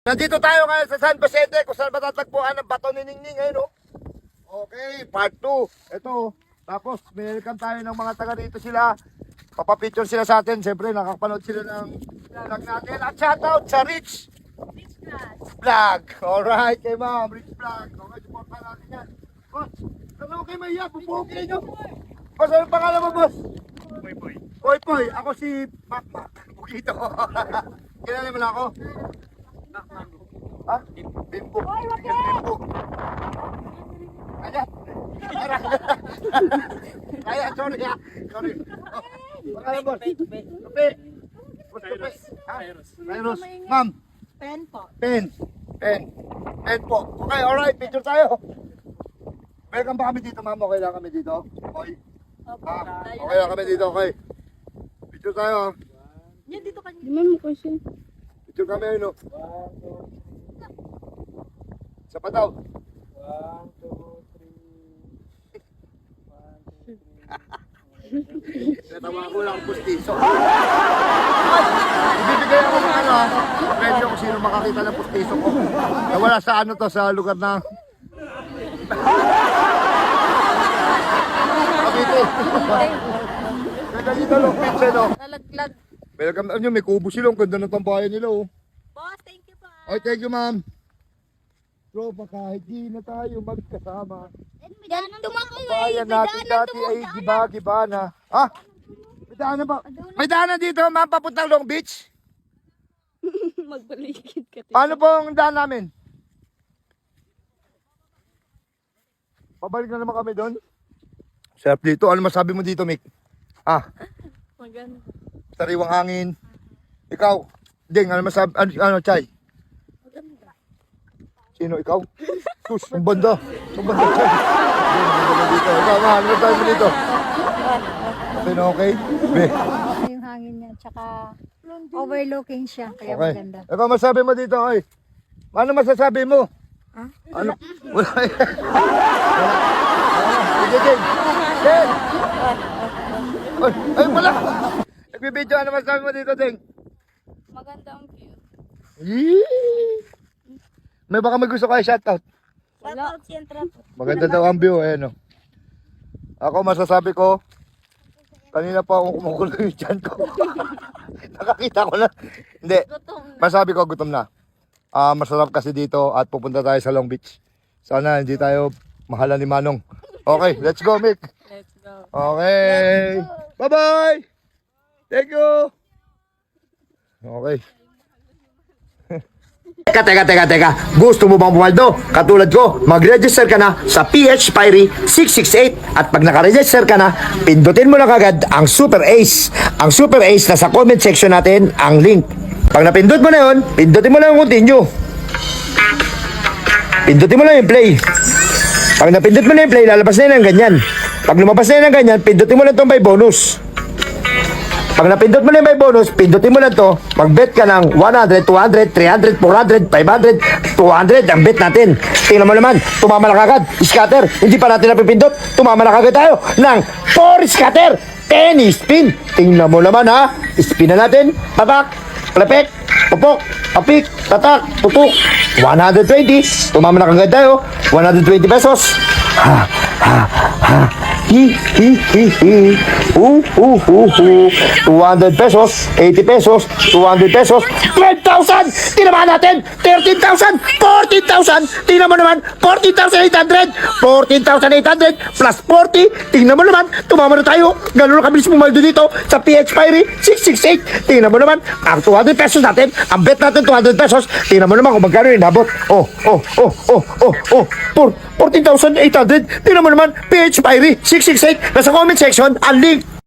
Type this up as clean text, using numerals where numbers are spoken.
Nandito tayo ngayon sa San Vicente kung saan matatagpuan ang bato ni Ningning ngayon, no? Okay, part 2. Ito, tapos welcome tayo ng mga taga dito sila. Papapicture sila sa atin. Siyempre, nakapanood sila ng vlog natin. At shoutout sa Rich Vlog. Alright, kay ma'am, Rich Vlog. Okay, supportan natin yan. Boss, ano kayo may iyak? Pupukin nyo. Boss, anong pangalan mo, boss? Poy Poy. Ako si Makmak. Bukito. Kilala mo na ako? Ha? Bimbo. Bimbo. Kaya. Kaya, sorry ha. Sorry. Pangalan, boss? Tupi. Boss Tupi. Ha? Kairos. Ma'am. Pen po. Pen. Pen po. Okay, alright. Picture tayo. Welcome ba kami dito, ma'am? Okay lang kami dito? Okay. Opo. Okay lang kami dito, okay. Picture tayo. Yan dito kanina. Di man mo kasi. Picture kami, ano? Sa pataw. 1, 2, 3. Natawa ko lang ang pustiso. Ibibigay ako ng ano, medyo kung sino makakita ng pustiso ko. Nawala sa ano to, sa lugar na Cavite. Ganda dito lang, pinsa no. Nalaglag. Welcome nyo, may kubo sila. Ang ganda ng tambayan nila, oh. Boss, thank you po. Okay, thank you, ma'am. Tropa, kahit di na tayo magkasama. Yan, tumakoy. Bayan natin dati ay giba-giba na. Ha? May daanan ba? May daanan dito, ma'am, papuntang Long Beach. Magbalikid ka. Paano pong daan namin? Pabalik na naman kami doon. Sarap dito. Ano masabi mo dito, Mick? Ah, Maganda. sariwang hangin. Ikaw, Ding, ano masabi? Ano, Chay? Sino, ikaw? Sus, ang banda. Ang banda, Chay. Ang banda dito. Ikaw, ma, ano masabi mo dito? Okay na okay? Be. Yung hangin niya, tsaka overlooking siya, kaya Okay. maganda. Ikaw, masabi mo dito, oy. Ano masasabi mo? Ano? Wala. Sige, Ding. Ding! Ay, wala! Nagbibidyo, ano masasabi mo dito, Ding? Maganda ang view. Yee! May baka may gusto kayo shoutout. Shoutout si Entrato. Maganda daw ang view, ayan o. Ako masasabi ko, kanina pa akong kumukulo yung tiyan ko. Nakakita ko na. Hindi, masabi ko gutom na. Masarap kasi dito at pupunta tayo sa Long Beach. Sana hindi tayo mahalan ni Manong. Okay, let's go, Mick. Let's go. Okay. Bye-bye. Thank you. Okay. Teka. Gusto mo bang pumaldo? Katulad ko, mag-register ka na sa PH Pirey 668 at pag naka-register ka na, pindutin mo na kagad ang Super Ace. Ang Super Ace na sa comment section natin ang link. Pag napindot mo na yun, pindutin mo lang yung continue. Pindutin mo lang yung play. Pag napindot mo na yung play, lalabas na yun ng ganyan. Pag lumabas na yun ng ganyan, pindutin mo lang itong by bonus. Pag napindot mo na yung may bonus, pindutin mo lang to, mag-bet ka ng 100, 200, 300, 400, 500, 200 ang bet natin. Tingnan mo naman, tumama na kagad, scatter, hindi pa natin napipindot, tumama na kagad tayo ng 4 scatter, 10 spin. Tingnan mo naman ha, spin na natin, patak, palapik, pupok, papik, tatak, tutuk, 120, tumama na kagad tayo, 120 pesos. Hi. 200 pesos, 80 pesos, 200 pesos, 12,000! Tinamaan natin! 13,000! 14,000! Tingnan mo naman, 14,800! 14,800 plus 40! Tingnan mo naman, tumama na tayo! Gano'n na kabilis pumaldo dito sa PH Pirey 668! Tingnan mo naman, ang 200 pesos natin, ang bet natin 200 pesos, tingnan mo naman kung magkano yung nabot. 14,800! Tingnan mo naman, PH Pirey 668! Nasa comment section, ang link!